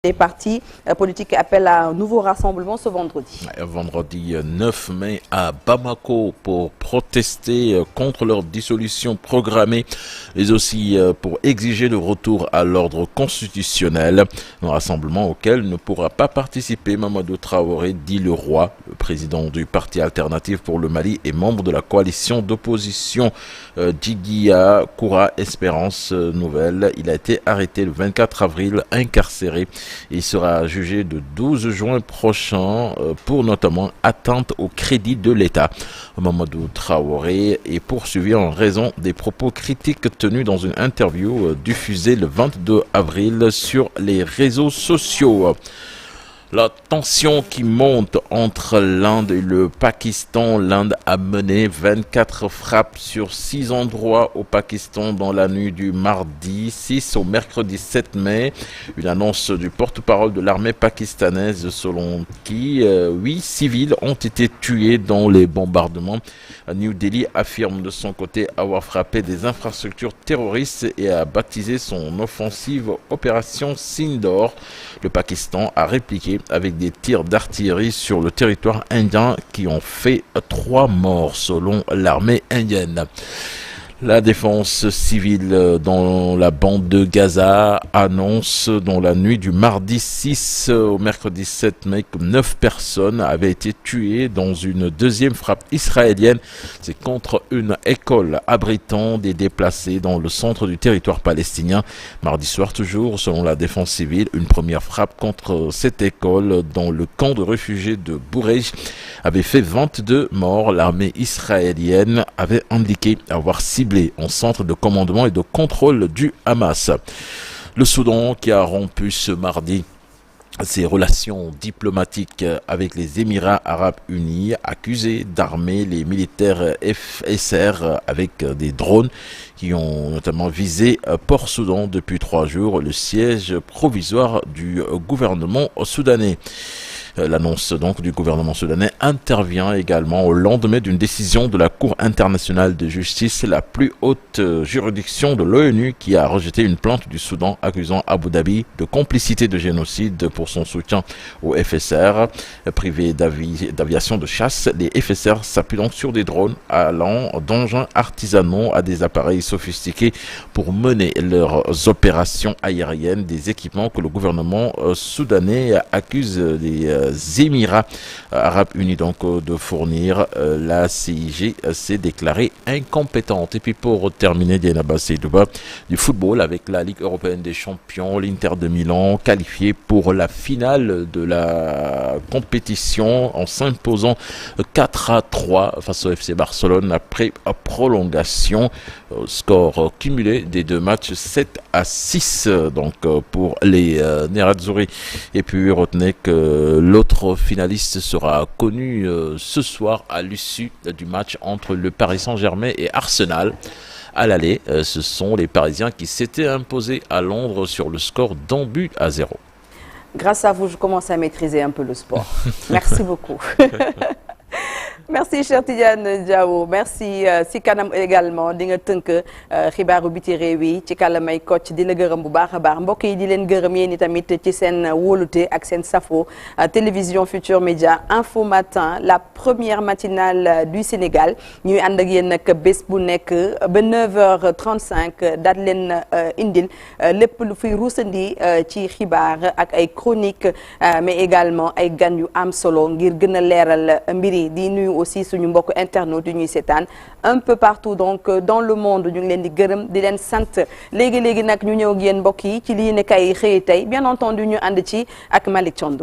Les partis politiques appellent à un nouveau rassemblement ce vendredi. Vendredi 9 mai à Bamako pour protester contre leur dissolution programmée, mais aussi pour exiger le retour à l'ordre constitutionnel. Un rassemblement auquel ne pourra pas participer Mamadou Traoré, dit le roi, le président du Parti alternatif pour le Mali et membre de la coalition d'opposition Djiguia Koura Espérance Nouvelle. Il a été arrêté le 24 avril, incarcéré. Il sera jugé le 12 juin prochain pour notamment atteinte au crédit de l'État. Mamadou Traoré est poursuivi en raison des propos critiques tenus dans une interview diffusée le 22 avril sur les réseaux sociaux. La tension qui monte entre l'Inde et le Pakistan. L'Inde a mené 24 frappes sur 6 endroits au Pakistan dans la nuit du mardi 6 au mercredi 7 mai. Une annonce du porte-parole de l'armée pakistanaise selon qui 8 civils ont été tués dans les bombardements. New Delhi affirme de son côté avoir frappé des infrastructures terroristes et a baptisé son offensive Opération Sindoor. Le Pakistan a répliqué avec des tirs d'artillerie sur le territoire indien qui ont fait 3 morts selon l'armée indienne. La défense civile dans la bande de Gaza annonce dans la nuit du mardi 6 au mercredi 7 mai que 9 personnes avaient été tuées dans une deuxième frappe israélienne. C'est contre une école abritant des déplacés dans le centre du territoire palestinien. Mardi soir toujours, selon la défense civile, une première frappe contre cette école dans le camp de réfugiés de Bourej avait fait 22 morts. L'armée israélienne avait indiqué avoir ciblé en centre de commandement et de contrôle du Hamas. Le Soudan qui a rompu ce mardi ses relations diplomatiques avec les Émirats arabes unis, accusés d'armer les militaires FSR avec des drones qui ont notamment visé Port-Soudan depuis 3 jours, le siège provisoire du gouvernement soudanais. L'annonce donc du gouvernement soudanais intervient également au lendemain d'une décision de la Cour internationale de justice, la plus haute juridiction de l'ONU, qui a rejeté une plainte du Soudan accusant Abu Dhabi de complicité de génocide pour son soutien au FSR. Privé d'aviation de chasse, les FSR s'appuient donc sur des drones allant d'engins artisanaux à des appareils sophistiqués pour mener leurs opérations aériennes, des équipements que le gouvernement soudanais accuse des Émirats arabes unis donc de fournir. La CIG s'est déclarée incompétente. Et puis pour terminer, Diana Bassidouba, du football avec la Ligue européenne des champions, l'Inter de Milan qualifié pour la finale de la compétition en s'imposant 4-3 face au FC Barcelone après prolongation. Score cumulé des 2 matchs 7-6 donc pour les Nerazzurri. Et puis retenez que l'autre finaliste sera connu ce soir à l'issue du match entre le Paris Saint-Germain et Arsenal. À l'aller, ce sont les Parisiens qui s'étaient imposés à Londres sur le score d'1-0. Grâce à vous, je commence à maîtriser un peu le sport. Merci beaucoup. Merci cher Tidiane Diawo, merci si kanam également di nga tënk xibaaru biti réew yi ci kàllaamay Kocc di la gërëm bu baax a baax mbokk yi di leen gërëm yéen tamit ci seen wóolute ak seen safo télévision Futur Média Info Matin, la première matinale du Sénégal ñuy ànd ak yéen nag bés bu nekk ba 9h35 daal leen indil lépp lu fiy ruusandi ci xibaar ak ay chronique mais également ay gan yu am solo ngir gën a leeral mbir yi di nuyu aussi suñu mbokk internautes yu ñuy seetaan un peu partout donc dans le monde ñu ngi leen di gërëm di leen sant léegi nag ñu ñëw ak yéen mbokk yi ci lii ne kay xëy tey bien entendu ñu ànd ci ak Malick Thiandou.